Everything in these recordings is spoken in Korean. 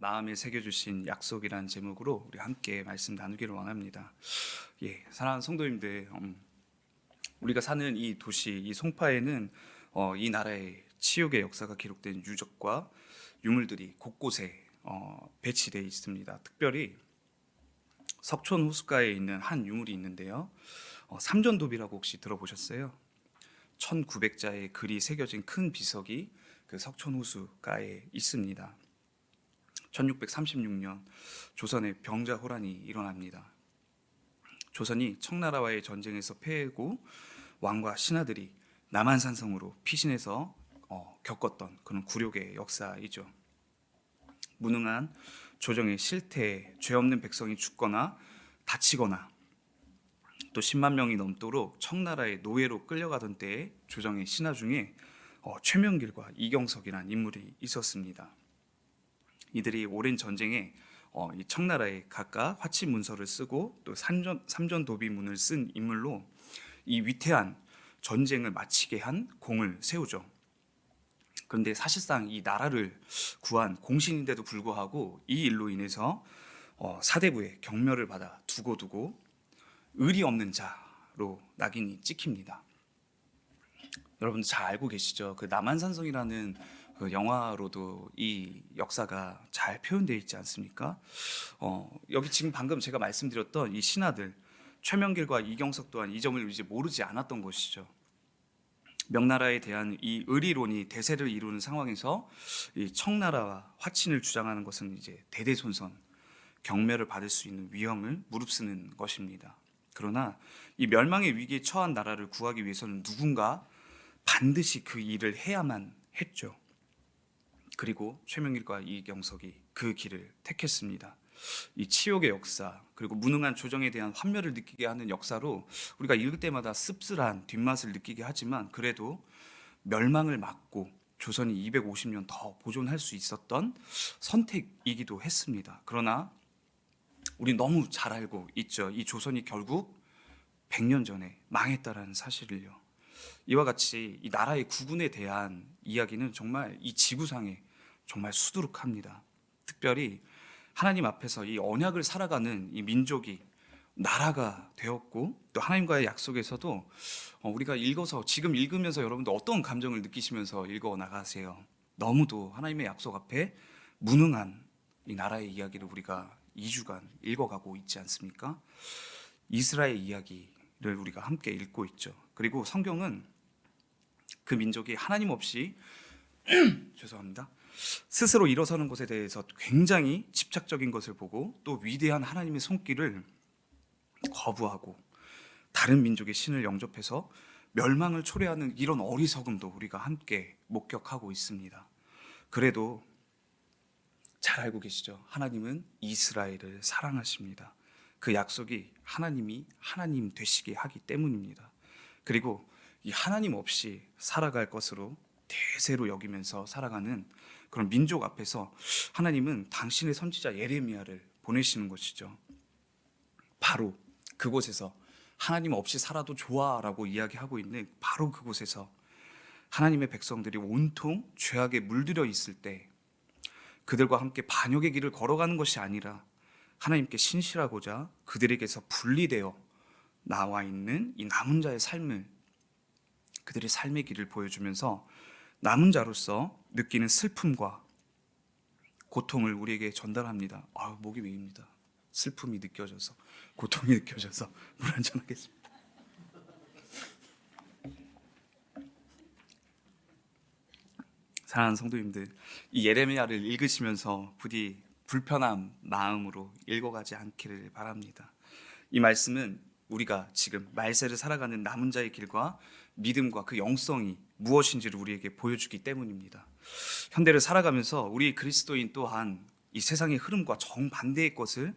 마음에 새겨주신 약속이란 제목으로 우리 함께 말씀 나누기를 원합니다. 사랑하는 성도님들, 우리가 사는 이 도시, 이 송파에는 이 나라의 치욕의 역사가 기록된 유적과 유물들이 곳곳에 배치되어 있습니다. 특별히 석촌 호숫가에 있는 한 유물이 있는데요. 삼전도비라고 혹시 들어보셨어요? 1900자의 글이 새겨진 큰 비석이 그 석촌 호수가에 있습니다. 1636년 조선의 병자호란이 일어납니다. 조선이 청나라와의 전쟁에서 패하고 왕과 신하들이 남한산성으로 피신해서 겪었던 그런 굴욕의 역사이죠. 무능한 조정의 실태에 죄 없는 백성이 죽거나 다치거나 또 10만 명이 넘도록 청나라의 노예로 끌려가던 때에 조정의 신하 중에 최명길과 이경석이라는 인물이 있었습니다. 이들이 오랜 전쟁에 이 청나라에 각각 화치 문서를 쓰고 또 삼전도비문을 쓴 인물로 이 위태한 전쟁을 마치게 한 공을 세우죠. 그런데 사실상 이 나라를 구한 공신인데도 불구하고 이 일로 인해서 사대부의 경멸을 받아 두고두고 의리 없는 자로 낙인이 찍힙니다. 여러분들 잘 알고 계시죠? 그 남한산성이라는 그 영화로도 이 역사가 잘 표현되어 있지 않습니까? 여기 지금 방금 제가 말씀드렸던 이 신하들 최명길과 이경석 또한 이 점을 이제 모르지 않았던 것이죠. 명나라에 대한 이 의리론이 대세를 이루는 상황에서 이 청나라와 화친을 주장하는 것은 이제 대대손손 경멸을 받을 수 있는 위험을 무릅쓰는 것입니다. 그러나 이 멸망의 위기에 처한 나라를 구하기 위해서는 누군가 반드시 그 일을 해야만 했죠. 그리고 최명길과 이경석이 그 길을 택했습니다. 이 치욕의 역사 그리고 무능한 조정에 대한 환멸을 느끼게 하는 역사로 우리가 읽을 때마다 씁쓸한 뒷맛을 느끼게 하지만 그래도 멸망을 막고 조선이 250년 더 보존할 수 있었던 선택이기도 했습니다. 그러나 우리 너무 잘 알고 있죠. 이 조선이 결국 100년 전에 망했다라는 사실을요. 이와 같이 이 나라의 구군에 대한 이야기는 정말 이 지구상에 정말 수두룩합니다. 특별히 하나님 앞에서 이 언약을 살아가는 이 민족이 나라가 되었고 또 하나님과의 약속에서도 우리가 읽어서 지금 읽으면서 여러분들 어떤 감정을 느끼시면서 읽어 나가세요? 너무도 하나님의 약속 앞에 무능한 이 나라의 이야기를 우리가 2주간 읽어가고 있지 않습니까? 이스라엘 이야기를 우리가 함께 읽고 있죠. 그리고 성경은 그 민족이 하나님 없이 죄송합니다. 스스로 일어서는 것에 대해서 굉장히 집착적인 것을 보고 또 위대한 하나님의 손길을 거부하고 다른 민족의 신을 영접해서 멸망을 초래하는 이런 어리석음도 우리가 함께 목격하고 있습니다. 그래도 잘 알고 계시죠? 하나님은 이스라엘을 사랑하십니다. 그 약속이 하나님이 하나님 되시게 하기 때문입니다. 그리고 이 하나님 없이 살아갈 것으로 대세로 여기면서 살아가는 그런 민족 앞에서 하나님은 당신의 선지자 예레미야를 보내시는 것이죠. 바로 그곳에서 하나님 없이 살아도 좋아라고 이야기하고 있는 바로 그곳에서 하나님의 백성들이 온통 죄악에 물들여 있을 때 그들과 함께 반역의 길을 걸어가는 것이 아니라 하나님께 신실하고자 그들에게서 분리되어 나와 있는 이 남은 자의 삶을 그들의 삶의 길을 보여주면서 남은 자로서 느끼는 슬픔과 고통을 우리에게 전달합니다. 목이 메입니다. 슬픔이 느껴져서 고통이 느껴져서 물 한잔 하겠습니다. 사랑하는 성도님들, 이 예레미야를 읽으시면서 부디 불편한 마음으로 읽어가지 않기를 바랍니다. 이 말씀은 우리가 지금 말세를 살아가는 남은 자의 길과 믿음과 그 영성이 무엇인지를 우리에게 보여주기 때문입니다. 현대를 살아가면서 우리 그리스도인 또한 이 세상의 흐름과 정반대의 것을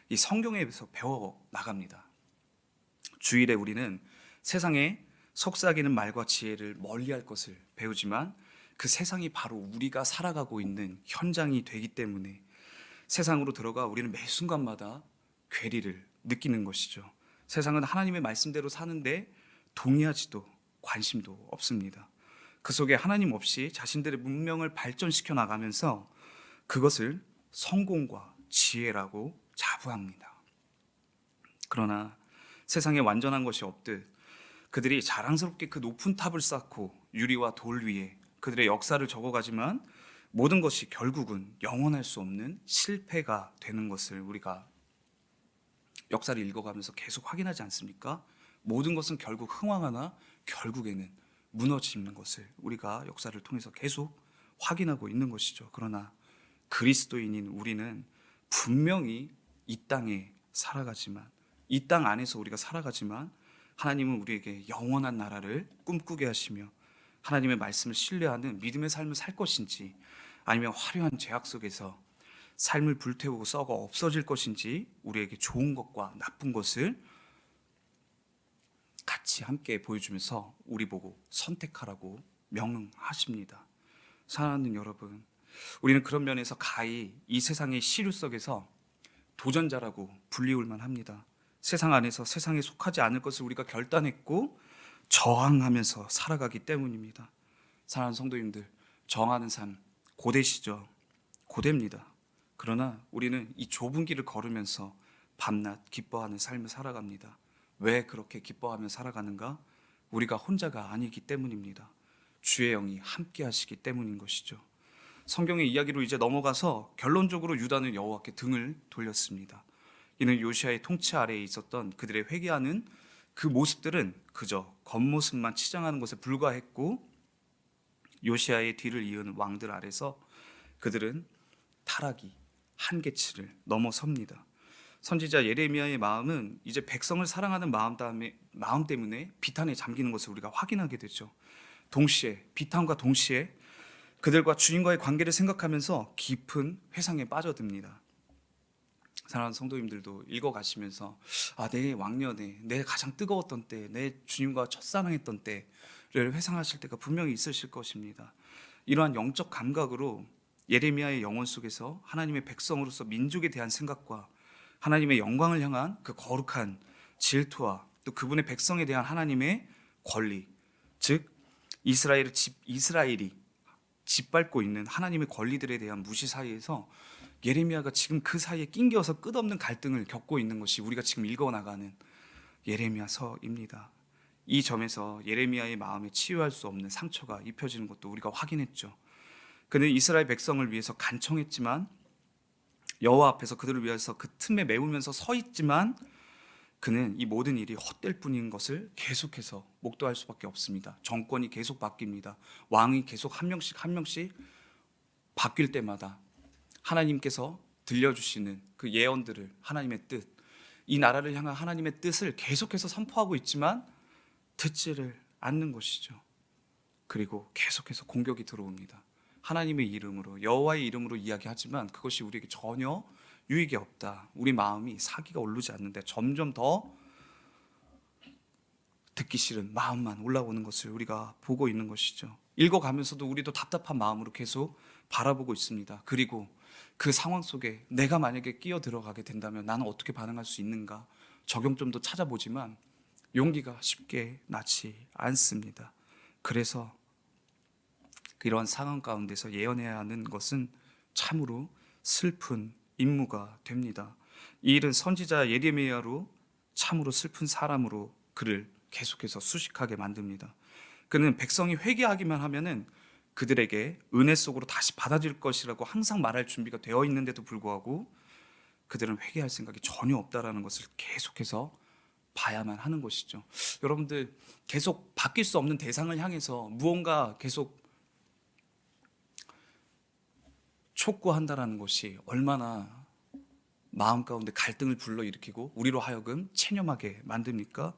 이 성경에서 배워 나갑니다. 주일에 우리는 세상에 속삭이는 말과 지혜를 멀리할 것을 배우지만 그 세상이 바로 우리가 살아가고 있는 현장이 되기 때문에 세상으로 들어가 우리는 매 순간마다 괴리를 느끼는 것이죠. 세상은 하나님의 말씀대로 사는데 동의하지도 관심도 없습니다. 그 속에 하나님 없이 자신들의 문명을 발전시켜 나가면서 그것을 성공과 지혜라고 자부합니다. 그러나 세상에 완전한 것이 없듯 그들이 자랑스럽게 그 높은 탑을 쌓고 유리와 돌 위에 그들의 역사를 적어가지만 모든 것이 결국은 영원할 수 없는 실패가 되는 것을 우리가 역사를 읽어가면서 계속 확인하지 않습니까? 모든 것은 결국 흥황하나 결국에는 무너지는 것을 우리가 역사를 통해서 계속 확인하고 있는 것이죠. 그러나 그리스도인인 우리는 분명히 이 땅에 살아가지만, 이 땅 안에서 우리가 살아가지만 하나님은 우리에게 영원한 나라를 꿈꾸게 하시며 하나님의 말씀을 신뢰하는 믿음의 삶을 살 것인지, 아니면 화려한 죄악 속에서 삶을 불태우고 썩어 없어질 것인지, 우리에게 좋은 것과 나쁜 것을 같이 함께 보여주면서 우리 보고 선택하라고 명령하십니다. 사랑하는 여러분, 우리는 그런 면에서 가히 이 세상의 시류 속에서 도전자라고 불리울 만합니다. 세상 안에서 세상에 속하지 않을 것을 우리가 결단했고 저항하면서 살아가기 때문입니다. 사랑하는 성도님들, 저항하는 삶 고되시죠? 고됩니다. 그러나 우리는 이 좁은 길을 걸으면서 밤낮 기뻐하는 삶을 살아갑니다. 왜 그렇게 기뻐하며 살아가는가? 우리가 혼자가 아니기 때문입니다. 주의 영이 함께 하시기 때문인 것이죠. 성경의 이야기로 이제 넘어가서 결론적으로 유다는 여호와께 등을 돌렸습니다. 이는 요시아의 통치 아래에 있었던 그들의 회개하는 그 모습들은 그저 겉모습만 치장하는 것에 불과했고, 요시아의 뒤를 이은 왕들 아래서 그들은 타락이 한계치를 넘어섭니다. 선지자 예레미야의 마음은 이제 백성을 사랑하는 마음 때문에 비탄에 잠기는 것을 우리가 확인하게 되죠. 동시에 비탄과 동시에 그들과 주님과의 관계를 생각하면서 깊은 회상에 빠져듭니다. 사랑하는 성도님들도 읽어가시면서 내 왕년에 내 가장 뜨거웠던 때, 내 주님과 첫사랑했던 때를 회상하실 때가 분명히 있으실 것입니다. 이러한 영적 감각으로 예레미야의 영혼 속에서 하나님의 백성으로서 민족에 대한 생각과 하나님의 영광을 향한 그 거룩한 질투와 또 그분의 백성에 대한 하나님의 권리, 즉 이스라엘이 짓밟고 있는 하나님의 권리들에 대한 무시 사이에서 예레미야가 지금 그 사이에 낑겨서 끝없는 갈등을 겪고 있는 것이 우리가 지금 읽어나가는 예레미야서입니다. 이 점에서 예레미야의 마음에 치유할 수 없는 상처가 입혀지는 것도 우리가 확인했죠. 그는 이스라엘 백성을 위해서 간청했지만, 여호와 앞에서 그들을 위해서 그 틈에 메우면서 서 있지만, 그는 이 모든 일이 헛될 뿐인 것을 계속해서 목도할 수밖에 없습니다. 정권이 계속 바뀝니다. 왕이 계속 한 명씩 바뀔 때마다 하나님께서 들려주시는 그 예언들을, 하나님의 뜻, 이 나라를 향한 하나님의 뜻을 계속해서 선포하고 있지만 듣지를 않는 것이죠. 그리고 계속해서 공격이 들어옵니다. 하나님의 이름으로, 여호와의 이름으로 이야기하지만 그것이 우리에게 전혀 유익이 없다. 우리 마음이 사기가 오르지 않는데 점점 더 듣기 싫은 마음만 올라오는 것을 우리가 보고 있는 것이죠. 읽어가면서도 우리도 답답한 마음으로 계속 바라보고 있습니다. 그리고 그 상황 속에 내가 만약에 끼어 들어가게 된다면 나는 어떻게 반응할 수 있는가, 적용점도 찾아보지만 용기가 쉽게 나지 않습니다. 그래서 이러한 상황 가운데서 예언해야 하는 것은 참으로 슬픈 임무가 됩니다. 이 일은 선지자 예레미야로 참으로 슬픈 사람으로 그를 계속해서 수식하게 만듭니다. 그는 백성이 회개하기만 하면은 그들에게 은혜 속으로 다시 받아줄 것이라고 항상 말할 준비가 되어 있는데도 불구하고 그들은 회개할 생각이 전혀 없다라는 것을 계속해서 봐야만 하는 것이죠. 여러분들, 계속 바뀔 수 없는 대상을 향해서 무언가 계속 촉구한다라는 것이 얼마나 마음 가운데 갈등을 불러일으키고 우리로 하여금 체념하게 만듭니까?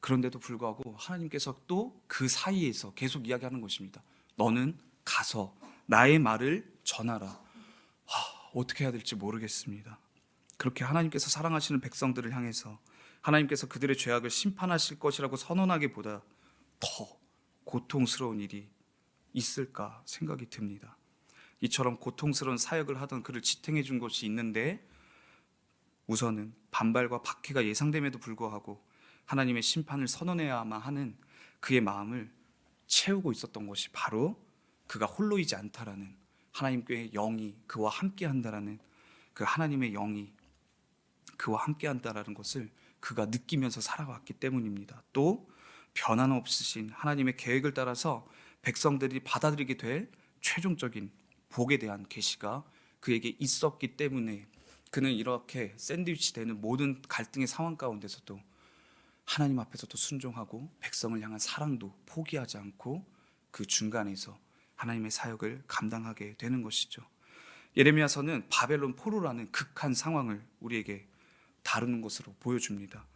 그런데도 불구하고 하나님께서 또 그 사이에서 계속 이야기하는 것입니다. 너는 가서 나의 말을 전하라. 어떻게 해야 될지 모르겠습니다. 그렇게 하나님께서 사랑하시는 백성들을 향해서 하나님께서 그들의 죄악을 심판하실 것이라고 선언하기보다 더 고통스러운 일이 있을까 생각이 듭니다. 이처럼 고통스러운 사역을 하던 그를 지탱해 준 것이 있는데, 우선은 반발과 박해가 예상됨에도 불구하고 하나님의 심판을 선언해야만 하는 그의 마음을 채우고 있었던 것이 바로 그가 홀로이지 않다라는 하나님께 영이 그와 함께 한다라는, 그 하나님의 영이 그와 함께 한다라는 것을 그가 느끼면서 살아왔기 때문입니다. 또 변함없으신 하나님의 계획을 따라서 백성들이 받아들이게 될 최종적인 복에 대한 계시가 그에게 있었기 때문에 그는 이렇게 샌드위치 되는 모든 갈등의 상황 가운데서도 하나님 앞에서도 순종하고 백성을 향한 사랑도 포기하지 않고 그 중간에서 하나님의 사역을 감당하게 되는 것이죠. 예레미야서는 바벨론 포로라는 극한 상황을 우리에게 다루는 것으로 보여줍니다.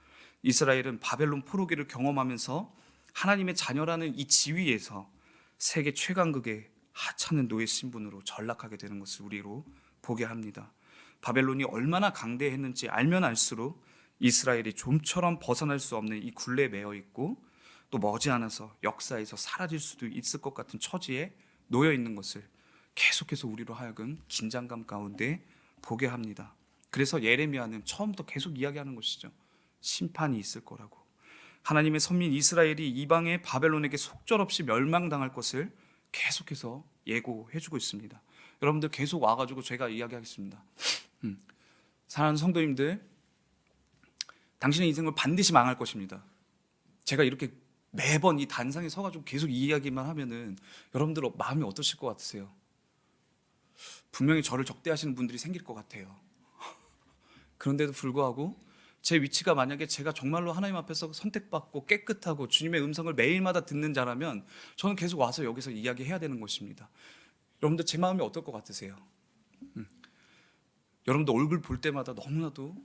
이스라엘은 바벨론 포로기를 경험하면서 하나님의 자녀라는 이 지위에서 세계 최강국의 하찮은 노예 신분으로 전락하게 되는 것을 우리로 보게 합니다. 바벨론이 얼마나 강대했는지 알면 알수록 이스라엘이 좀처럼 벗어날 수 없는 이 굴레에 매여 있고 또 머지않아서 역사에서 사라질 수도 있을 것 같은 처지에 놓여 있는 것을 계속해서 우리로 하여금 긴장감 가운데 보게 합니다. 그래서 예레미야는 처음부터 계속 이야기하는 것이죠. 심판이 있을 거라고. 하나님의 선민 이스라엘이 이방의 바벨론에게 속절없이 멸망당할 것을 계속해서 예고해주고 있습니다. 여러분들 계속 와가지고 제가 이야기하겠습니다. 사랑하는 성도님들, 당신의 인생을 반드시 망할 것입니다. 제가 이렇게 매번 이 단상에 서가지고 계속 이 이야기만 하면은 여러분들 마음이 어떠실 것 같으세요? 분명히 저를 적대하시는 분들이 생길 것 같아요. 그런데도 불구하고 제 위치가 만약에 제가 정말로 하나님 앞에서 선택받고 깨끗하고 주님의 음성을 매일마다 듣는 자라면 저는 계속 와서 여기서 이야기해야 되는 것입니다. 여러분들 제 마음이 어떨 것 같으세요? 여러분들 얼굴 볼 때마다 너무나도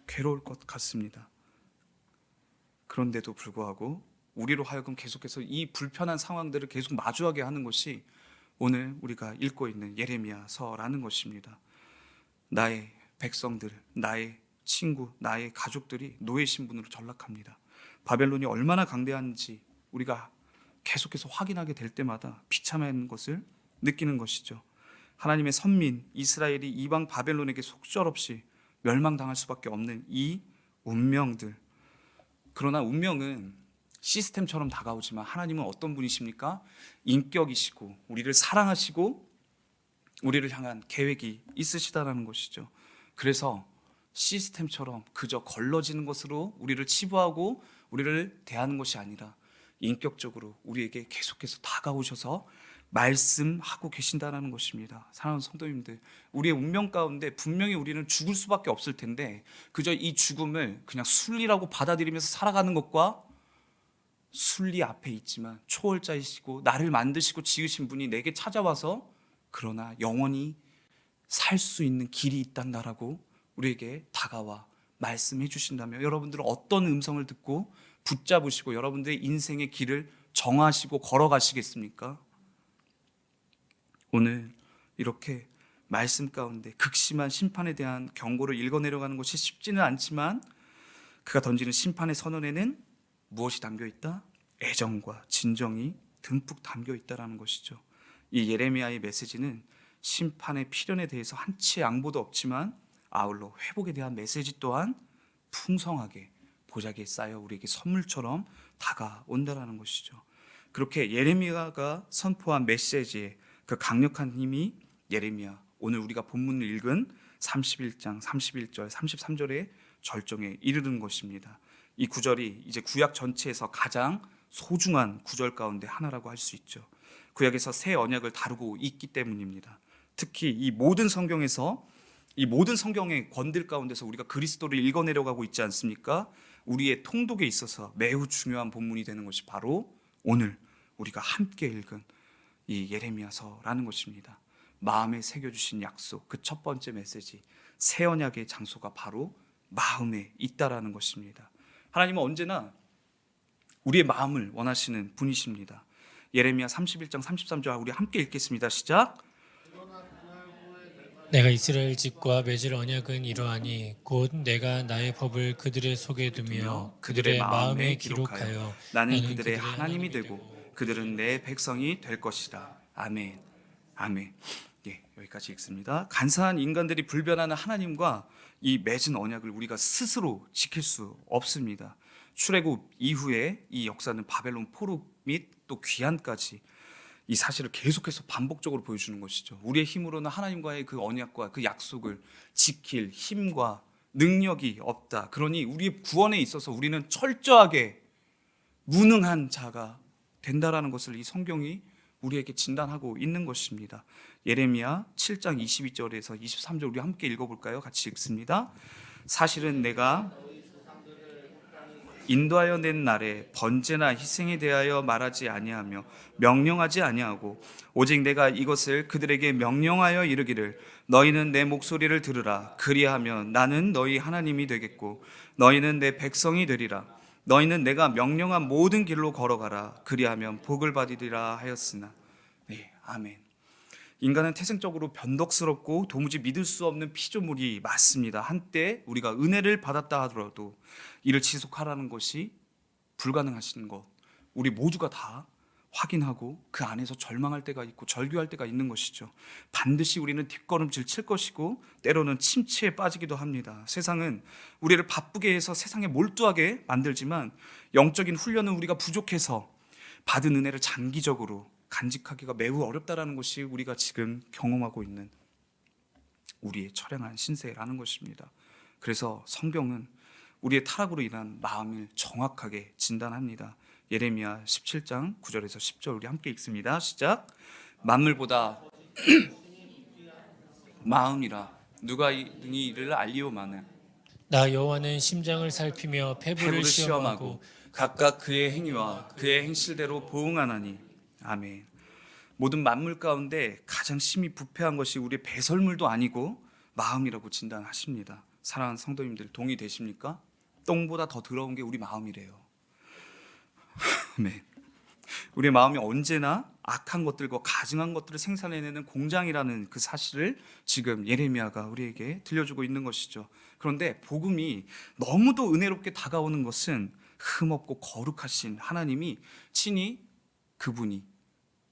괴로울 것 같습니다. 그런데도 불구하고 우리로 하여금 계속해서 이 불편한 상황들을 계속 마주하게 하는 것이 오늘 우리가 읽고 있는 예레미야서라는 것입니다. 나의 백성들, 나의 친구, 나의 가족들이 노예 신분으로 전락합니다. 바벨론이 얼마나 강대한지 우리가 계속해서 확인하게 될 때마다 비참한 것을 느끼는 것이죠. 하나님의 선민 이스라엘이 이방 바벨론에게 속절없이 멸망당할 수밖에 없는 이 운명들. 그러나 운명은 시스템처럼 다가오지만 하나님은 어떤 분이십니까? 인격이시고 우리를 사랑하시고 우리를 향한 계획이 있으시다라는 것이죠. 그래서 시스템처럼 그저 걸러지는 것으로 우리를 치부하고 우리를 대하는 것이 아니라 인격적으로 우리에게 계속해서 다가오셔서 말씀하고 계신다는 것입니다. 사랑하는 성도님들, 우리의 운명 가운데 분명히 우리는 죽을 수밖에 없을 텐데 그저 이 죽음을 그냥 순리라고 받아들이면서 살아가는 것과 순리 앞에 있지만 초월자이시고 나를 만드시고 지으신 분이 내게 찾아와서 그러나 영원히 살 수 있는 길이 있단다라고 우리에게 다가와 말씀해 주신다면 여러분들은 어떤 음성을 듣고 붙잡으시고 여러분들의 인생의 길을 정하시고 걸어가시겠습니까? 오늘 이렇게 말씀 가운데 극심한 심판에 대한 경고를 읽어내려가는 것이 쉽지는 않지만 그가 던지는 심판의 선언에는 무엇이 담겨 있다? 애정과 진정이 듬뿍 담겨 있다라는 것이죠. 이 예레미야의 메시지는 심판의 필연에 대해서 한치의 양보도 없지만 아울러 회복에 대한 메시지 또한 풍성하게 보자기에 쌓여 우리에게 선물처럼 다가온다라는 것이죠. 그렇게 예레미야가 선포한 메시지의 그 강력한 힘이 예레미야 오늘 우리가 본문을 읽은 31장 31절 33절의 절정에 이르는 것입니다. 이 구절이 이제 구약 전체에서 가장 소중한 구절 가운데 하나라고 할 수 있죠. 구약에서 새 언약을 다루고 있기 때문입니다. 특히 이 모든 성경에서 이 모든 성경의 권들 가운데서 우리가 그리스도를 읽어내려가고 있지 않습니까? 우리의 통독에 있어서 매우 중요한 본문이 되는 것이 바로 오늘 우리가 함께 읽은 이 예레미야서라는 것입니다. 마음에 새겨주신 약속, 그 첫 번째 메시지, 새 언약의 장소가 바로 마음에 있다라는 것입니다. 하나님은 언제나 우리의 마음을 원하시는 분이십니다. 예레미야 31장 33절 우리 함께 읽겠습니다. 시작. 내가 이스라엘 집과 맺을 언약은 이러하니 곧 내가 나의 법을 그들의 속에 두며 그들의 마음에 기록하여 나는 그들의 하나님이 되고 그들은 내 백성이 될 것이다. 아멘. 아멘. 예, 여기까지 읽습니다. 간사한 인간들이 불변하는 하나님과 이 맺은 언약을 우리가 스스로 지킬 수 없습니다. 출애굽 이후에 이 역사는 바벨론 포로 및 또 귀환까지 이 사실을 계속해서 반복적으로 보여주는 것이죠. 우리의 힘으로는 하나님과의 그 언약과 그 약속을 지킬 힘과 능력이 없다. 그러니 우리의 구원에 있어서 우리는 철저하게 무능한 자가 된다라는 것을 이 성경이 우리에게 진단하고 있는 것입니다. 예레미야 7장 22절에서 23절 우리 함께 읽어볼까요? 같이 읽습니다. 사실은 내가 인도하여 낸 날에 번제나 희생에 대하여 말하지 아니하며 명령하지 아니하고 오직 내가 이것을 그들에게 명령하여 이르기를 너희는 내 목소리를 들으라. 그리하면 나는 너희 하나님이 되겠고 너희는 내 백성이 되리라. 너희는 내가 명령한 모든 길로 걸어가라. 그리하면 복을 받으리라 하였으나. 네, 아멘. 인간은 태생적으로 변덕스럽고 도무지 믿을 수 없는 피조물이 맞습니다. 한때 우리가 은혜를 받았다 하더라도 이를 지속하라는 것이 불가능하신 것, 우리 모두가 다 확인하고 그 안에서 절망할 때가 있고 절규할 때가 있는 것이죠. 반드시 우리는 뒷걸음질 칠 것이고 때로는 침체에 빠지기도 합니다. 세상은 우리를 바쁘게 해서 세상에 몰두하게 만들지만 영적인 훈련은 우리가 부족해서 받은 은혜를 장기적으로 간직하기가 매우 어렵다라는 것이 우리가 지금 경험하고 있는 우리의 처량한 신세라는 것입니다. 그래서 성경은 우리의 타락으로 인한 마음을 정확하게 진단합니다. 예레미야 17장 9절에서 10절 우리 함께 읽습니다. 시작. 만물보다 마음이라 누가 이 이를 알리오마는 나 여호와는 심장을 살피며 패부를 시험하고 각각 그의 행위와 그의 행실대로 보응하나니. 아멘. 모든 만물 가운데 가장 심히 부패한 것이 우리의 배설물도 아니고 마음이라고 진단하십니다. 사랑하는 성도님들 동의되십니까? 똥보다 더 더러운 게 우리 마음이래요. 아멘. 우리의 마음이 언제나 악한 것들과 가증한 것들을 생산해내는 공장이라는 그 사실을 지금 예레미야가 우리에게 들려주고 있는 것이죠. 그런데 복음이 너무도 은혜롭게 다가오는 것은 흠없고 거룩하신 하나님이 친히 그분이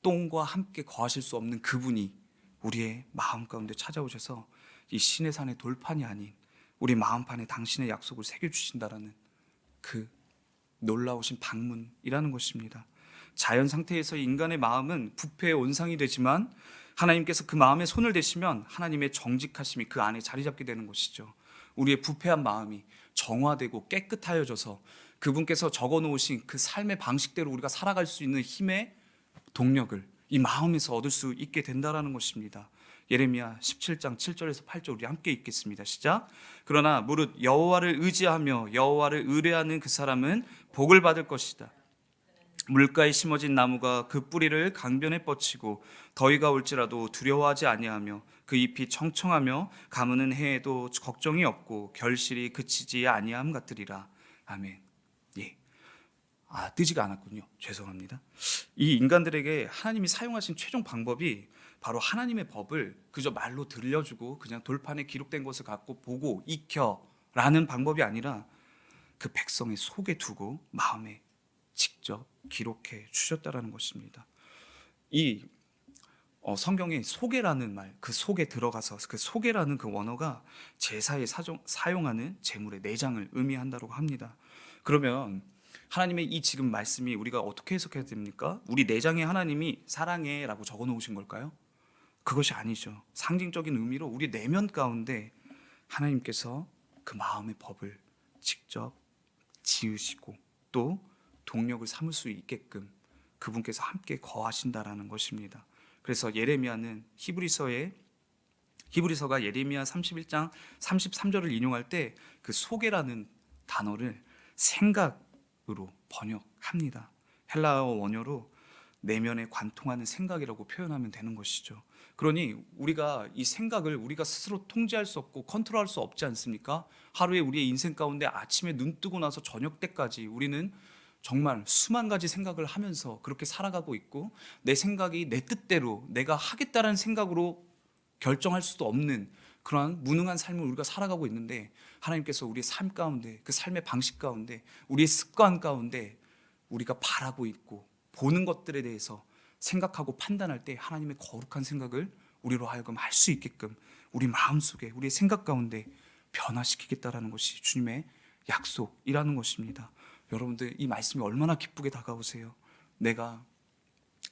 똥과 함께 거하실 수 없는 그분이 우리의 마음 가운데 찾아오셔서 이 신의 산의 돌판이 아닌 우리 마음판에 당신의 약속을 새겨주신다라는 그 놀라우신 방문이라는 것입니다. 자연 상태에서 인간의 마음은 부패의 온상이 되지만 하나님께서 그 마음에 손을 대시면 하나님의 정직하심이 그 안에 자리 잡게 되는 것이죠. 우리의 부패한 마음이 정화되고 깨끗하여져서 그분께서 적어놓으신 그 삶의 방식대로 우리가 살아갈 수 있는 힘의 동력을 이 마음에서 얻을 수 있게 된다라는 것입니다. 예레미야 17장 7절에서 8절 우리 함께 읽겠습니다. 시작. 그러나 무릇 여호와를 의지하며 여호와를 의뢰하는 그 사람은 복을 받을 것이다. 물가에 심어진 나무가 그 뿌리를 강변에 뻗치고 더위가 올지라도 두려워하지 아니하며 그 잎이 청청하며 가무는 해에도 걱정이 없고 결실이 그치지 아니함 같으리라. 아멘. 예. 뜨지가 않았군요. 죄송합니다. 이 인간들에게 하나님이 사용하신 최종 방법이 바로 하나님의 법을 그저 말로 들려주고 그냥 돌판에 기록된 것을 갖고 보고 익혀라는 방법이 아니라 그 백성의 속에 두고 마음에 직접 기록해 주셨다라는 것입니다. 이 성경에 소개라는 말, 그 속에 들어가서 그 소개라는 그 원어가 제사에 사용하는 제물의 내장을 의미한다고 합니다. 그러면 하나님의 이 지금 말씀이 우리가 어떻게 해석해야 됩니까? 우리 내장에 하나님이 사랑해라고 적어 놓으신 걸까요? 그것이 아니죠. 상징적인 의미로 우리 내면 가운데 하나님께서 그 마음의 법을 직접 지으시고 또 동력을 삼을 수 있게끔 그분께서 함께 거하신다라는 것입니다. 그래서 예레미야는 히브리서가 예레미야 31장 33절을 인용할 때 그 소개라는 단어를 생각으로 번역합니다. 헬라어 원어로 내면에 관통하는 생각이라고 표현하면 되는 것이죠. 그러니 우리가 이 생각을 우리가 스스로 통제할 수 없고 컨트롤할 수 없지 않습니까? 하루에 우리의 인생 가운데 아침에 눈 뜨고 나서 저녁 때까지 우리는 정말 수만 가지 생각을 하면서 그렇게 살아가고 있고 내 생각이 내 뜻대로 내가 하겠다는 생각으로 결정할 수도 없는 그러한 무능한 삶을 우리가 살아가고 있는데 하나님께서 우리의 삶 가운데 그 삶의 방식 가운데 우리의 습관 가운데 우리가 바라고 있고 보는 것들에 대해서 생각하고 판단할 때 하나님의 거룩한 생각을 우리로 하여금 할 수 있게끔 우리 마음속에 우리의 생각 가운데 변화시키겠다라는 것이 주님의 약속이라는 것입니다. 여러분들 이 말씀이 얼마나 기쁘게 다가오세요. 내가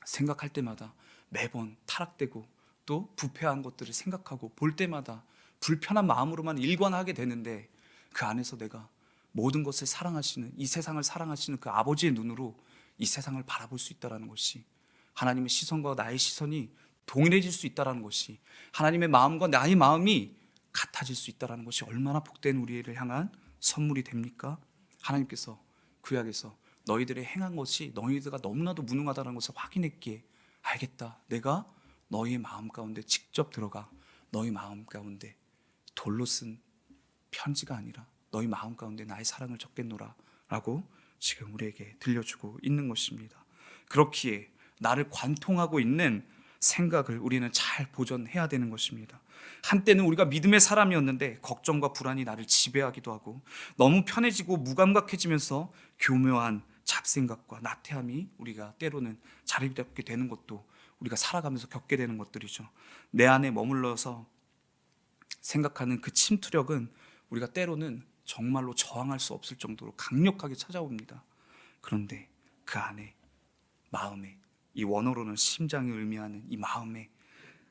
생각할 때마다 매번 타락되고 또 부패한 것들을 생각하고 볼 때마다 불편한 마음으로만 일관하게 되는데, 그 안에서 내가 모든 것을 사랑하시는, 이 세상을 사랑하시는 그 아버지의 눈으로 이 세상을 바라볼 수 있다는 것이, 하나님의 시선과 나의 시선이 동일해질 수 있다는 것이, 하나님의 마음과 나의 마음이 같아질 수 있다는 것이 얼마나 복된 우리를 향한 선물이 됩니까? 하나님께서 구약에서 너희들의 행한 것이 너희들가 너무나도 무능하다는 것을 확인했기에, 알겠다, 내가 너희의 마음 가운데 직접 들어가 너희 마음 가운데 돌로 쓴 편지가 아니라 너희 마음 가운데 나의 사랑을 적겠노라 라고 지금 우리에게 들려주고 있는 것입니다. 그렇기에 나를 관통하고 있는 생각을 우리는 잘 보존해야 되는 것입니다. 한때는 우리가 믿음의 사람이었는데 걱정과 불안이 나를 지배하기도 하고, 너무 편해지고 무감각해지면서 교묘한 잡생각과 나태함이 우리가 때로는 자리 잡게 되는 것도 우리가 살아가면서 겪게 되는 것들이죠. 내 안에 머물러서 생각하는 그 침투력은 우리가 때로는 정말로 저항할 수 없을 정도로 강력하게 찾아옵니다. 그런데 그 안에, 마음에, 이 원어로는 심장을 의미하는 이 마음에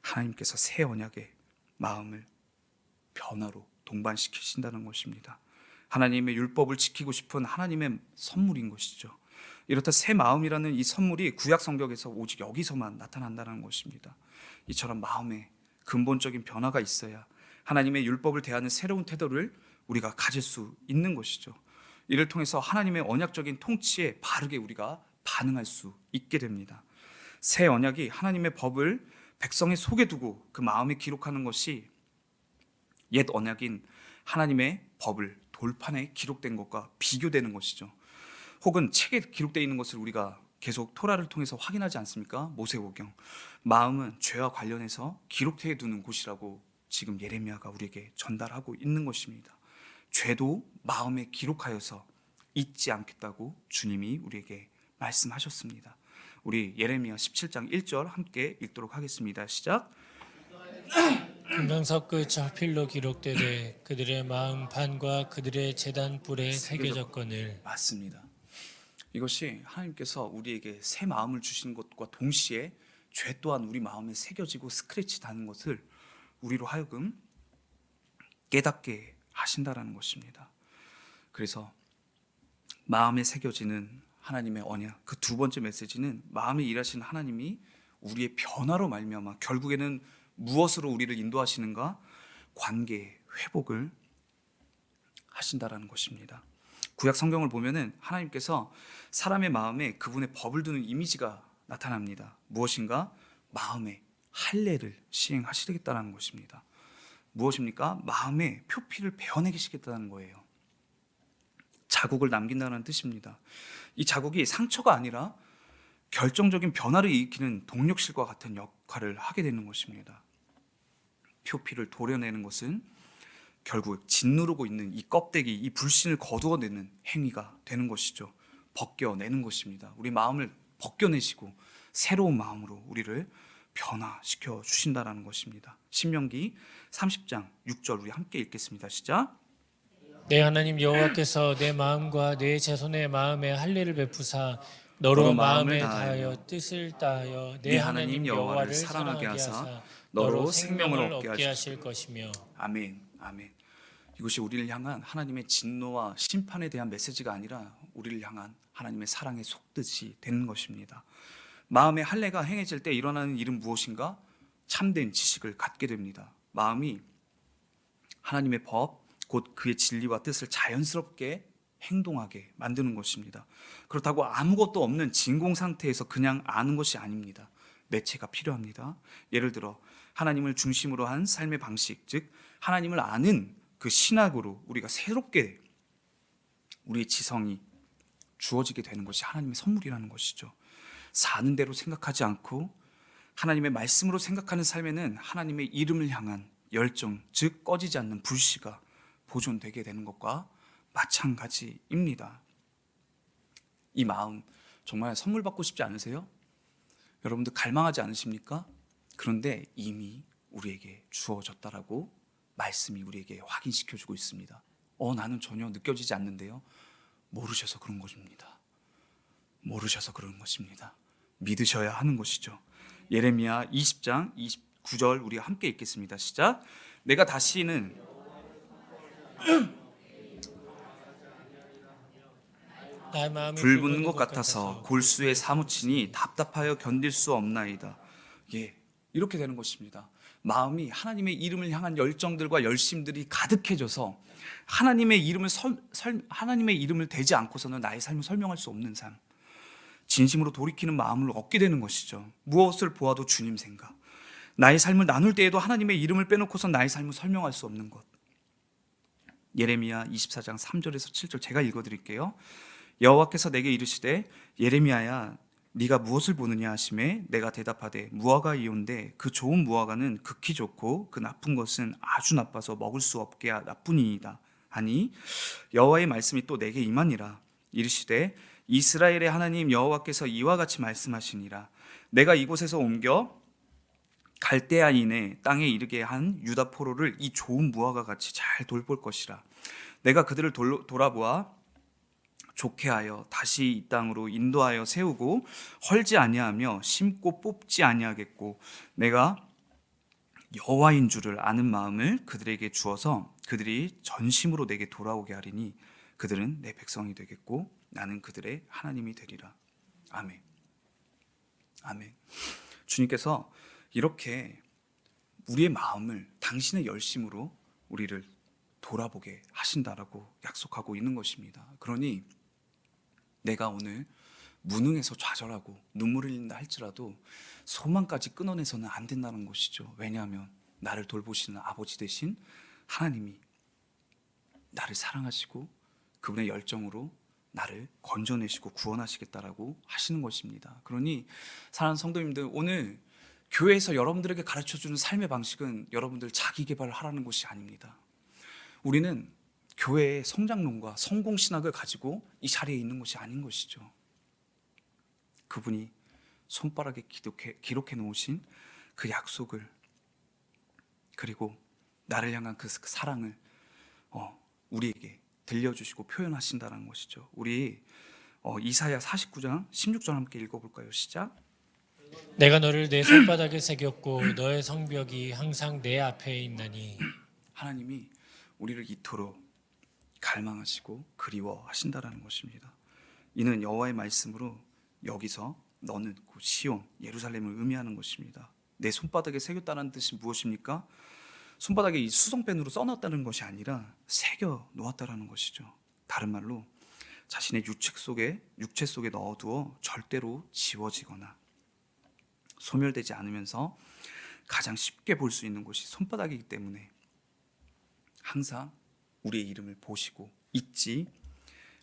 하나님께서 새 언약의 마음을 변화로 동반시키신다는 것입니다. 하나님의 율법을 지키고 싶은 하나님의 선물인 것이죠. 이렇다 새 마음이라는 이 선물이 구약 성경에서 오직 여기서만 나타난다는 것입니다. 이처럼 마음에 근본적인 변화가 있어야 하나님의 율법을 대하는 새로운 태도를 우리가 가질 수 있는 것이죠. 이를 통해서 하나님의 언약적인 통치에 바르게 우리가 반응할 수 있게 됩니다. 새 언약이 하나님의 법을 백성의 속에 두고 그 마음에 기록하는 것이 옛 언약인 하나님의 법을 돌판에 기록된 것과 비교되는 것이죠. 혹은 책에 기록되어 있는 것을 우리가 계속 토라를 통해서 확인하지 않습니까? 모세오경. 마음은 죄와 관련해서 기록해 두는 곳이라고 지금 예레미야가 우리에게 전달하고 있는 것입니다. 죄도 마음에 기록하여서 잊지 않겠다고 주님이 우리에게 말씀하셨습니다. 우리 예레미야 17장 1절 함께 읽도록 하겠습니다. 시작. 금강석 끝 저필로 기록되되 그들의 마음 판과 그들의 제단 뿔에 새겨졌거늘. 맞습니다. 이것이 하나님께서 우리에게 새 마음을 주시는 것과 동시에 죄 또한 우리 마음에 새겨지고 스크래치 나는 것을 우리로 하여금 깨닫게 하신다라는 것입니다. 그래서 마음에 새겨지는 하나님의 언약, 그 두 번째 메시지는 마음에 일하시는 하나님이 우리의 변화로 말미암아 결국에는 무엇으로 우리를 인도하시는가? 관계의 회복을 하신다라는 것입니다. 구약 성경을 보면은 하나님께서 사람의 마음에 그분의 법을 두는 이미지가 나타납니다. 무엇인가? 마음에 할례를 시행하시겠다는 것입니다. 무엇입니까? 마음에 표피를 베어내시겠다는 거예요. 자국을 남긴다는 뜻입니다. 이 자국이 상처가 아니라 결정적인 변화를 일으키는 동력실과 같은 역할을 하게 되는 것입니다. 표피를 도려내는 것은 결국 짓누르고 있는 이 껍데기, 이 불신을 거두어내는 행위가 되는 것이죠. 벗겨내는 것입니다. 우리 마음을 벗겨내시고 새로운 마음으로 우리를 변화시켜 주신다는 것입니다. 신명기 30장 6절 우리 함께 읽겠습니다. 시작. 내 하나님 여호와께서 내 마음과 내 자손의 마음에 할례를 베푸사 너로 마음을 다하여 뜻을 다하여 내 하나님 여호와를 사랑하게 하사 너로 생명을 얻게 하실 것이며. 아멘. 아멘. 이것이 우리를 향한 하나님의 진노와 심판에 대한 메시지가 아니라 우리를 향한 하나님의 사랑의 속뜻이 되는 것입니다. 마음의 할례가 행해질 때 일어나는 일은 무엇인가? 참된 지식을 갖게 됩니다. 마음이 하나님의 법, 곧 그의 진리와 뜻을 자연스럽게 행동하게 만드는 것입니다. 그렇다고 아무것도 없는 진공 상태에서 그냥 아는 것이 아닙니다. 매체가 필요합니다. 예를 들어 하나님을 중심으로 한 삶의 방식, 즉 하나님을 아는 그 신학으로 우리가 새롭게 우리의 지성이 주어지게 되는 것이 하나님의 선물이라는 것이죠. 사는 대로 생각하지 않고 하나님의 말씀으로 생각하는 삶에는 하나님의 이름을 향한 열정, 즉 꺼지지 않는 불씨가 보존되게 되는 것과 마찬가지입니다. 이 마음 정말 선물 받고 싶지 않으세요? 여러분들 갈망하지 않으십니까? 그런데 이미 우리에게 주어졌다라고 말씀이 우리에게 확인시켜주고 있습니다. 나는 전혀 느껴지지 않는데요. 모르셔서 그런 것입니다. 모르셔서 그런 것입니다. 믿으셔야 하는 것이죠. 예레미야 20장 29절 우리 함께 읽겠습니다. 시작. 내가 다시는 나의 마음이 불 붙는 것 같아서 골수에 사무치니 답답하여 견딜 수 없나이다. 예, 이렇게 되는 것입니다. 마음이 하나님의 이름을 향한 열정들과 열심들이 가득해져서 하나님의 이름을 대지 않고서는 나의 삶을 설명할 수 없는 삶, 진심으로 돌이키는 마음을 얻게 되는 것이죠. 무엇을 보아도 주님 생각, 나의 삶을 나눌 때에도 하나님의 이름을 빼놓고서 나의 삶을 설명할 수 없는 것. 예레미야 24장 3절에서 7절 제가 읽어드릴게요. 여호와께서 내게 이르시되 예레미야야 네가 무엇을 보느냐 하시매 내가 대답하되 무화과 이온데 그 좋은 무화과는 극히 좋고 그 나쁜 것은 아주 나빠서 먹을 수 없게 나쁘니이다 하니 여호와의 말씀이 또 내게 임하니라. 이르시되 이스라엘의 하나님 여호와께서 이와 같이 말씀하시니라. 내가 이곳에서 옮겨 갈대아인의 땅에 이르게 한 유다 포로를 이 좋은 무화과 같이 잘 돌볼 것이라. 내가 그들을 돌아보아 좋게 하여 다시 이 땅으로 인도하여 세우고 헐지 아니하며 심고 뽑지 아니하겠고 내가 여호와인 줄을 아는 마음을 그들에게 주어서 그들이 전심으로 내게 돌아오게 하리니 그들은 내 백성이 되겠고 나는 그들의 하나님이 되리라. 아멘. 아멘. 주님께서 이렇게 우리의 마음을 당신의 열심으로 우리를 돌아보게 하신다라고 약속하고 있는 것입니다. 그러니 내가 오늘 무능해서 좌절하고 눈물을 흘린다 할지라도 소망까지 끊어내서는 안 된다는 것이죠. 왜냐하면 나를 돌보시는 아버지 되신 하나님이 나를 사랑하시고 그분의 열정으로 나를 건져내시고 구원하시겠다라고 하시는 것입니다. 그러니 사랑하는 성도님들, 오늘 교회에서 여러분들에게 가르쳐주는 삶의 방식은 여러분들 자기 개발을 하라는 것이 아닙니다. 우리는 교회의 성장론과 성공신학을 가지고 이 자리에 있는 것이 아닌 것이죠. 그분이 손바닥에 기록해 놓으신 그 약속을, 그리고 나를 향한 그 사랑을 우리에게 들려주시고 표현하신다는 것이죠. 우리 이사야 49장 16절 함께 읽어볼까요? 시작. 내가 너를 내 손바닥에 새겼고 너의 성벽이 항상 내 앞에 있나니. 하나님이 우리를 이토록 갈망하시고 그리워하신다라는 것입니다. 이는 여호와의 말씀으로 여기서 너는 곧 시온 예루살렘을 의미하는 것입니다. 내 손바닥에 새겼다는 뜻이 무엇입니까? 손바닥에 이 수성펜으로 써놨다는 것이 아니라 새겨 놓았다라는 것이죠. 다른 말로 자신의 육체 속에 넣어두어 절대로 지워지거나 소멸되지 않으면서 가장 쉽게 볼 수 있는 곳이 손바닥이기 때문에 항상 우리의 이름을 보시고 잊지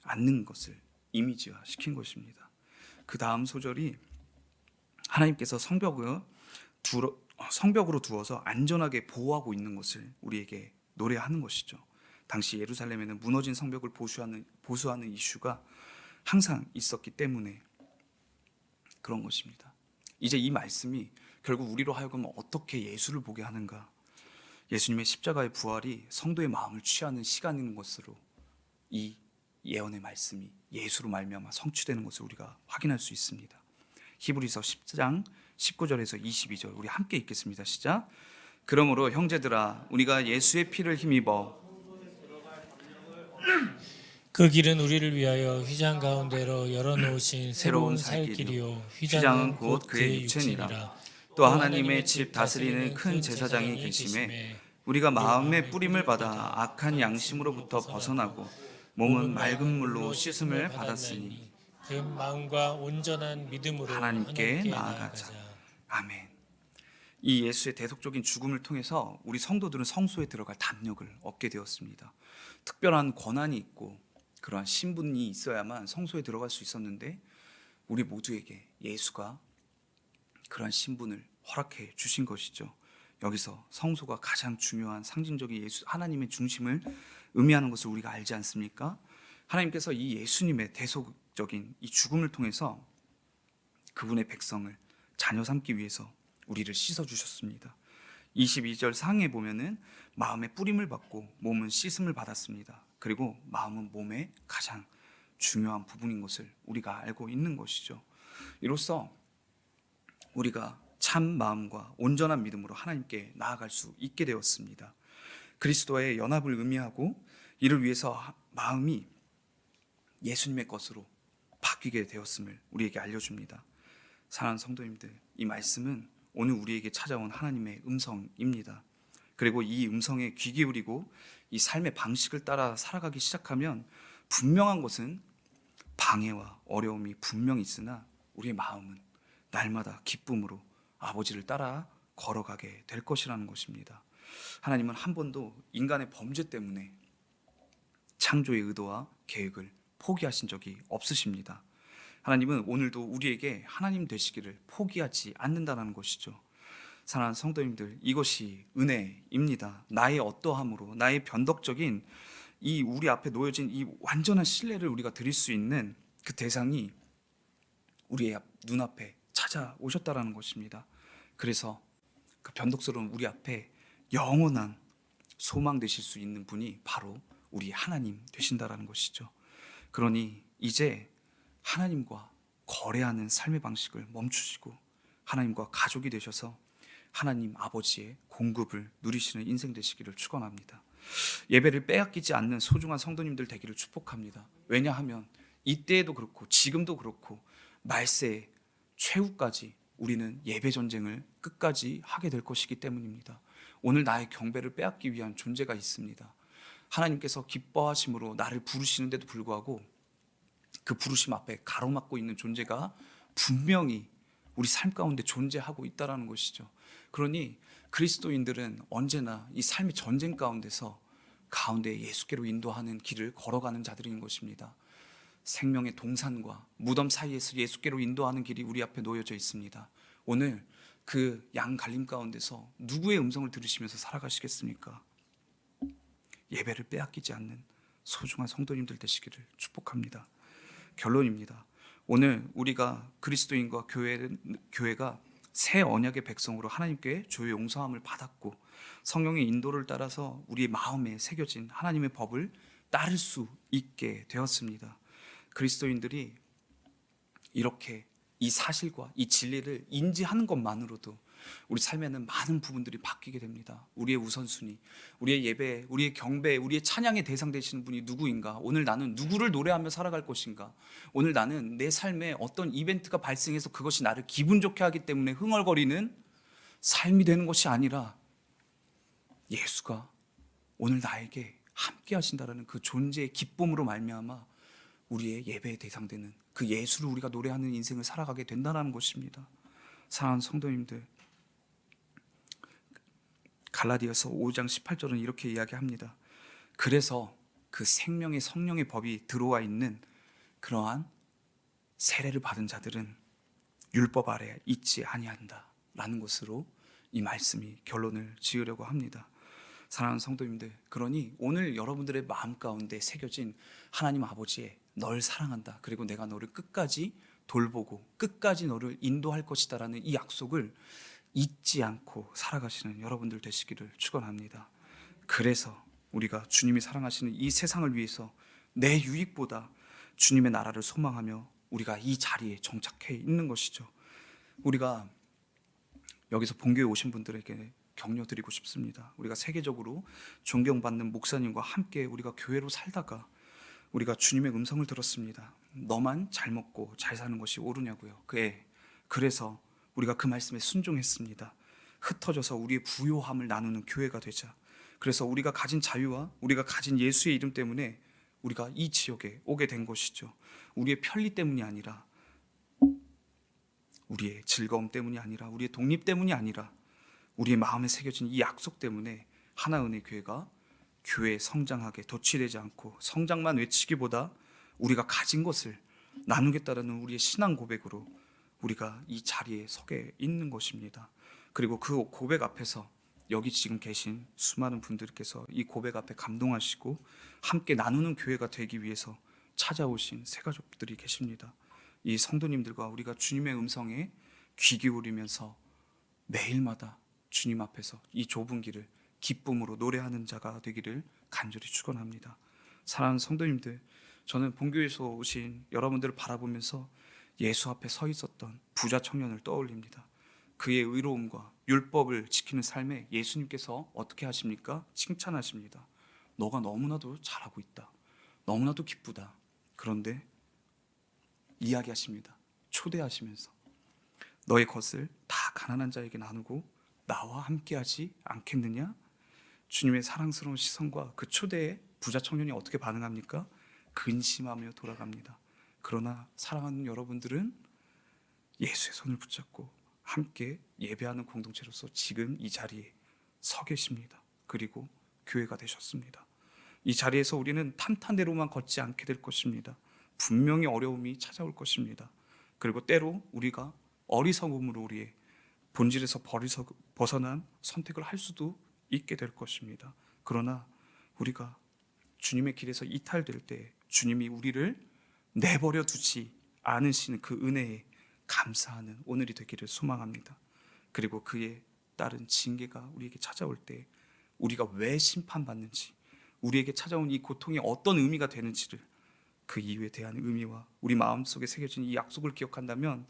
않는 것을 이미지화 시킨 것입니다. 그 다음 소절이 하나님께서 성벽으로 두어서 안전하게 보호하고 있는 것을 우리에게 노래하는 것이죠. 당시 예루살렘에는 무너진 성벽을 보수하는 이슈가 항상 있었기 때문에 그런 것입니다. 이제 이 말씀이 결국 우리로 하여금 어떻게 예수를 보게 하는가, 예수님의 십자가의 부활이 성도의 마음을 취하는 시간인 것으로 이 예언의 말씀이 예수로 말미암아 성취되는 것을 우리가 확인할 수 있습니다. 히브리서 10장 19절에서 22절 우리 함께 읽겠습니다. 시작. 그러므로 형제들아 우리가 예수의 피를 힘입어 그 길은 우리를 위하여 휘장 가운데로 열어놓으신 새로운 살 길이요 휘장은 곧 그의 육체니라. 또 하나님의 집 다스리는 큰 제사장이 계심에 우리가 마음의 뿌림을 받아 악한 양심으로부터 벗어나고 몸은 맑은 물로 씻음을 받았으니 그 마음과 온전한 믿음으로 하나님께 나아가자. 아멘. 이 예수의 대속적인 죽음을 통해서 우리 성도들은 성소에 들어갈 담력을 얻게 되었습니다. 특별한 권한이 있고 그러한 신분이 있어야만 성소에 들어갈 수 있었는데 우리 모두에게 예수가 그러한 신분을 허락해 주신 것이죠. 여기서 성소가 가장 중요한 상징적인 하나님의 중심을 의미하는 것을 우리가 알지 않습니까? 하나님께서 이 예수님의 대속적인 이 죽음을 통해서 그분의 백성을 자녀 삼기 위해서 우리를 씻어주셨습니다. 22절 상에 보면은 마음의 뿌림을 받고 몸은 씻음을 받았습니다. 그리고 마음은 몸의 가장 중요한 부분인 것을 우리가 알고 있는 것이죠. 이로써 우리가 참 마음과 온전한 믿음으로 하나님께 나아갈 수 있게 되었습니다. 그리스도와의 연합을 의미하고 이를 위해서 마음이 예수님의 것으로 바뀌게 되었음을 우리에게 알려줍니다. 사랑하는 성도님들, 이 말씀은 오늘 우리에게 찾아온 하나님의 음성입니다. 그리고 이 음성에 귀 기울이고 이 삶의 방식을 따라 살아가기 시작하면 분명한 것은 방해와 어려움이 분명히 있으나 우리의 마음은 날마다 기쁨으로 아버지를 따라 걸어가게 될 것이라는 것입니다. 하나님은 한 번도 인간의 범죄 때문에 창조의 의도와 계획을 포기하신 적이 없으십니다. 하나님은 오늘도 우리에게 하나님 되시기를 포기하지 않는다는 것이죠. 사랑하는 성도님들, 이것이 은혜입니다. 나의 어떠함으로, 나의 변덕적인 이 우리 앞에 놓여진 이 완전한 신뢰를 우리가 드릴 수 있는 그 대상이 우리의 눈앞에 찾아오셨다라는 것입니다. 그래서 그 변덕스러운 우리 앞에 영원한 소망 되실 수 있는 분이 바로 우리 하나님 되신다라는 것이죠. 그러니 이제 하나님과 거래하는 삶의 방식을 멈추시고 하나님과 가족이 되셔서 하나님 아버지의 공급을 누리시는 인생 되시기를 축원합니다. 예배를 빼앗기지 않는 소중한 성도님들 되기를 축복합니다. 왜냐하면 이때에도 그렇고 지금도 그렇고 말세의 최후까지 우리는 예배 전쟁을 끝까지 하게 될 것이기 때문입니다. 오늘 나의 경배를 빼앗기 위한 존재가 있습니다. 하나님께서 기뻐하심으로 나를 부르시는데도 불구하고 그 부르심 앞에 가로막고 있는 존재가 분명히 우리 삶 가운데 존재하고 있다는 것이죠. 그러니 그리스도인들은 언제나 이 삶의 전쟁 가운데서 가운데 예수께로 인도하는 길을 걸어가는 자들인 것입니다. 생명의 동산과 무덤 사이에서 예수께로 인도하는 길이 우리 앞에 놓여져 있습니다. 오늘 그 양 갈림 가운데서 누구의 음성을 들으시면서 살아가시겠습니까? 예배를 빼앗기지 않는 소중한 성도님들 되시기를 축복합니다. 결론입니다. 오늘 우리가 그리스도인과 교회가 새 언약의 백성으로 하나님께 죄의 용서함을 받았고 성령의 인도를 따라서 우리의 마음에 새겨진 하나님의 법을 따를 수 있게 되었습니다. 그리스도인들이 이렇게 이 사실과 이 진리를 인지하는 것만으로도 우리 삶에는 많은 부분들이 바뀌게 됩니다. 우리의 우선순위, 우리의 예배, 우리의 경배, 우리의 찬양의 대상 되시는 분이 누구인가? 오늘 나는 누구를 노래하며 살아갈 것인가? 오늘 나는 내 삶에 어떤 이벤트가 발생해서 그것이 나를 기분 좋게 하기 때문에 흥얼거리는 삶이 되는 것이 아니라 예수가 오늘 나에게 함께 하신다라는 그 존재의 기쁨으로 말미암아 우리의 예배의 대상되는 그 예수를 우리가 노래하는 인생을 살아가게 된다는 것입니다. 사랑하는 성도님들, 갈라디아서 5장 18절은 이렇게 이야기합니다. 그래서 그 생명의 성령의 법이 들어와 있는 그러한 세례를 받은 자들은 율법 아래 있지 아니한다 라는 것으로 이 말씀이 결론을 지으려고 합니다. 사랑하는 성도님들, 그러니 오늘 여러분들의 마음 가운데 새겨진 하나님 아버지의 널 사랑한다, 그리고 내가 너를 끝까지 돌보고 끝까지 너를 인도할 것이다 라는 이 약속을 잊지 않고 살아가시는 여러분들 되시기를 축원합니다. 그래서 우리가 주님이 사랑하시는 이 세상을 위해서 내 유익보다 주님의 나라를 소망하며 우리가 이 자리에 정착해 있는 것이죠. 우리가 여기서 본교에 오신 분들에게 격려드리고 싶습니다. 우리가 세계적으로 존경받는 목사님과 함께 우리가 교회로 살다가 우리가 주님의 음성을 들었습니다. 너만 잘 먹고 잘 사는 것이 옳으냐고요. 그래서 우리가 그 말씀에 순종했습니다. 흩어져서 우리의 부요함을 나누는 교회가 되자. 그래서 우리가 가진 자유와 우리가 가진 예수의 이름 때문에 우리가 이 지역에 오게 된 것이죠. 우리의 편리 때문이 아니라, 우리의 즐거움 때문이 아니라, 우리의 독립 때문이 아니라 우리의 마음에 새겨진 이 약속 때문에 하나은혜 교회가 교회 성장하게 도취되지 않고 성장만 외치기보다 우리가 가진 것을 나누겠다라는 우리의 신앙 고백으로 우리가 이 자리에 서게 있는 것입니다. 그리고 그 고백 앞에서 여기 지금 계신 수많은 분들께서 이 고백 앞에 감동하시고 함께 나누는 교회가 되기 위해서 찾아오신 새가족들이 계십니다. 이 성도님들과 우리가 주님의 음성에 귀 기울이면서 매일마다 주님 앞에서 이 좁은 길을 기쁨으로 노래하는 자가 되기를 간절히 축원합니다. 사랑하는 성도님들, 저는 본교에서 오신 여러분들을 바라보면서 예수 앞에 서 있었던 부자 청년을 떠올립니다. 그의 의로움과 율법을 지키는 삶에 예수님께서 어떻게 하십니까? 칭찬하십니다. 너가 너무나도 잘하고 있다. 너무나도 기쁘다. 그런데 이야기하십니다. 초대하시면서 너의 것을 다 가난한 자에게 나누고 나와 함께하지 않겠느냐? 주님의 사랑스러운 시선과 그 초대에 부자 청년이 어떻게 반응합니까? 근심하며 돌아갑니다. 그러나 사랑하는 여러분들은 예수의 손을 붙잡고 함께 예배하는 공동체로서 지금 이 자리에 서 계십니다. 그리고 교회가 되셨습니다. 이 자리에서 우리는 탄탄대로만 걷지 않게 될 것입니다. 분명히 어려움이 찾아올 것입니다. 그리고 때로 우리가 어리석음으로 우리의 본질에서 벗어난 선택을 할 수도 있게 될 것입니다. 그러나 우리가 주님의 길에서 이탈될 때 주님이 우리를 내버려 두지 않으시는 그 은혜에 감사하는 오늘이 되기를 소망합니다. 그리고 그에 따른 징계가 우리에게 찾아올 때 우리가 왜 심판받는지, 우리에게 찾아온 이 고통이 어떤 의미가 되는지를, 그 이유에 대한 의미와 우리 마음속에 새겨진 이 약속을 기억한다면,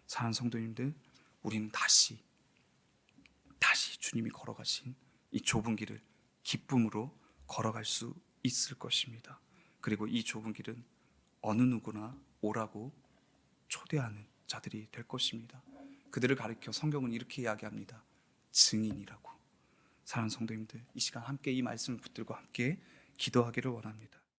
사랑하는 성도님들, 우리는 다시 주님이 걸어가신 이 좁은 길을 기쁨으로 걸어갈 수 있을 것입니다. 그리고 이 좁은 길은 어느 누구나 오라고 초대하는 자들이 될 것입니다. 그들을 가리켜 성경은 이렇게 이야기합니다. 증인이라고. 사랑하는 성도님들, 이 시간 함께 이 말씀을 붙들고 함께 기도하기를 원합니다.